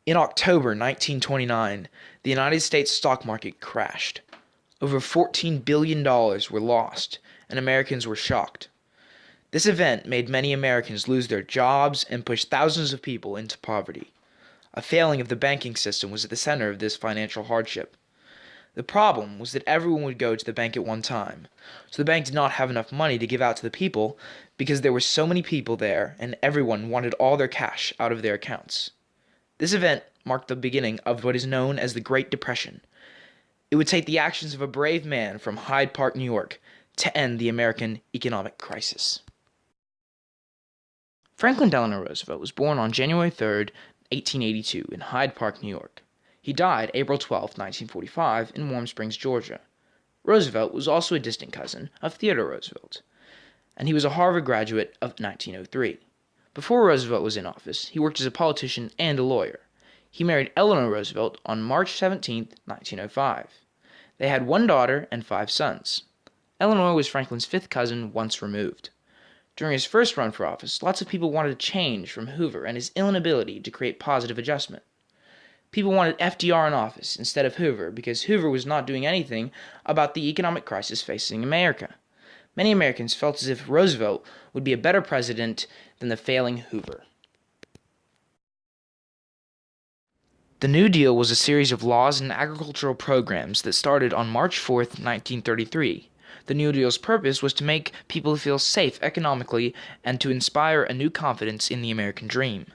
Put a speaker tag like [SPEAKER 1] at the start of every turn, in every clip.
[SPEAKER 1] In October 1929, the United States stock market crashed. Over $14 billion were lost, and Americans were shocked. This event made many Americans lose their jobs and pushed thousands of people into poverty. A failing of the banking system was at the center of this financial hardship. The problem was that everyone would go to the bank at one time, so the bank did not have enough money to give out to the people because there were so many people there and everyone wanted all their cash out of their accounts. This event marked the beginning of what is known as the Great Depression. It would take the actions of a brave man from Hyde Park, New York, to end the American economic crisis. Franklin Delano Roosevelt was born on January 3, 1882, in Hyde Park, New York. He died April 12, 1945, in Warm Springs, Georgia. Roosevelt was also a distant cousin of Theodore Roosevelt, and he was a Harvard graduate of 1903. Before Roosevelt was in office, he worked as a politician and a lawyer. He married Eleanor Roosevelt on March 17, 1905. They had one daughter and 5 sons. Eleanor was Franklin's 5th cousin once removed. During his first run for office, lots of people wanted a change from Hoover and his inability to create positive adjustment. People wanted FDR in office instead of Hoover because Hoover was not doing anything about the economic crisis facing America. Many Americans felt as if Roosevelt would be a better president than the failing Hoover. The New Deal was a series of laws and agricultural programs that started on March 4, 1933. The New Deal's purpose was to make people feel safe economically and to inspire a new confidence in the American dream.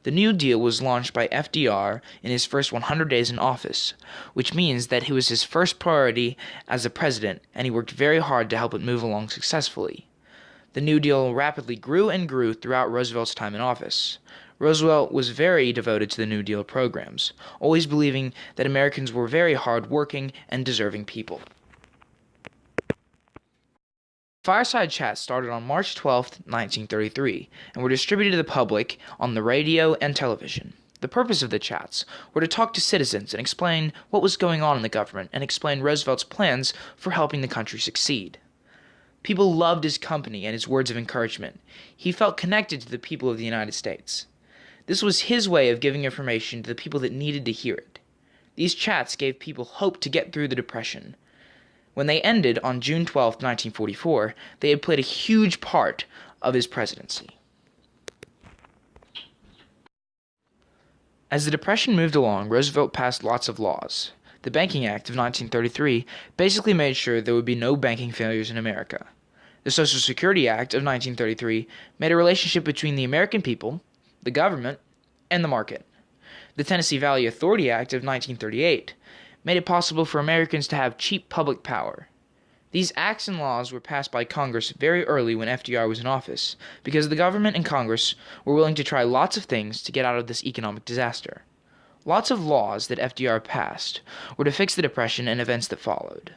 [SPEAKER 1] The New Deal was launched by FDR in his first 100 days in office, which means that it was his first priority as a president, and he worked very hard to help it move along successfully. The New Deal rapidly grew and grew throughout Roosevelt's time in office. Roosevelt was very devoted to the New Deal programs, always believing that Americans were very hard-working and deserving people. Fireside chats started on March 12, 1933, and were distributed to the public on the radio and television. The purpose of the chats were to talk to citizens and explain what was going on in the government and explain Roosevelt's plans for helping the country succeed. People loved his company and his words of encouragement. He felt connected to the people of the United States. This was his way of giving information to the people that needed to hear it. These chats gave people hope to get through the Depression. When they ended on June 12, 1944, they had played a huge part of his presidency. As the Depression moved along, Roosevelt passed lots of laws. The Banking Act of 1933 basically made sure there would be no banking failures in America. The Social Security Act of 1933 made a relationship between the American people, the government, and the market. The Tennessee Valley Authority Act of 1938 made it possible for Americans to have cheap public power. These acts and laws were passed by Congress very early when FDR was in office, because the government and Congress were willing to try lots of things to get out of this economic disaster. Lots of laws that FDR passed were to fix the Depression and events that followed.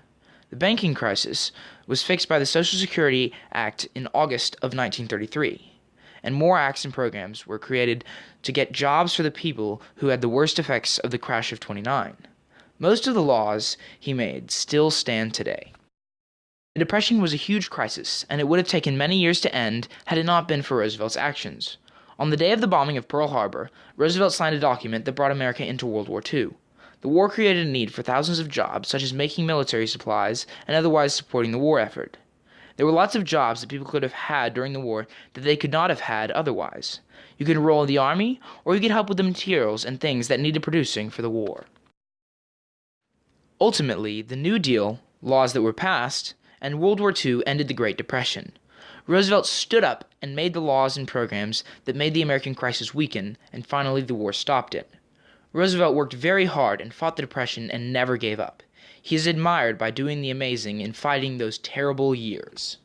[SPEAKER 1] The banking crisis was fixed by the Social Security Act in August of 1933, and more acts and programs were created to get jobs for the people who had the worst effects of the crash of '29. Most of the laws he made still stand today. The Depression was a huge crisis, and it would have taken many years to end had it not been for Roosevelt's actions. On the day of the bombing of Pearl Harbor, Roosevelt signed a document that brought America into World War II. The war created a need for thousands of jobs, such as making military supplies and otherwise supporting the war effort. There were lots of jobs that people could have had during the war that they could not have had otherwise. You could enroll in the army, or you could help with the materials and things that needed producing for the war. Ultimately, the New Deal, laws that were passed, and World War II ended the Great Depression. Roosevelt stood up and made the laws and programs that made the American crisis weaken, and finally the war stopped it. Roosevelt worked very hard and fought the Depression and never gave up. He is admired by doing the amazing in fighting those terrible years.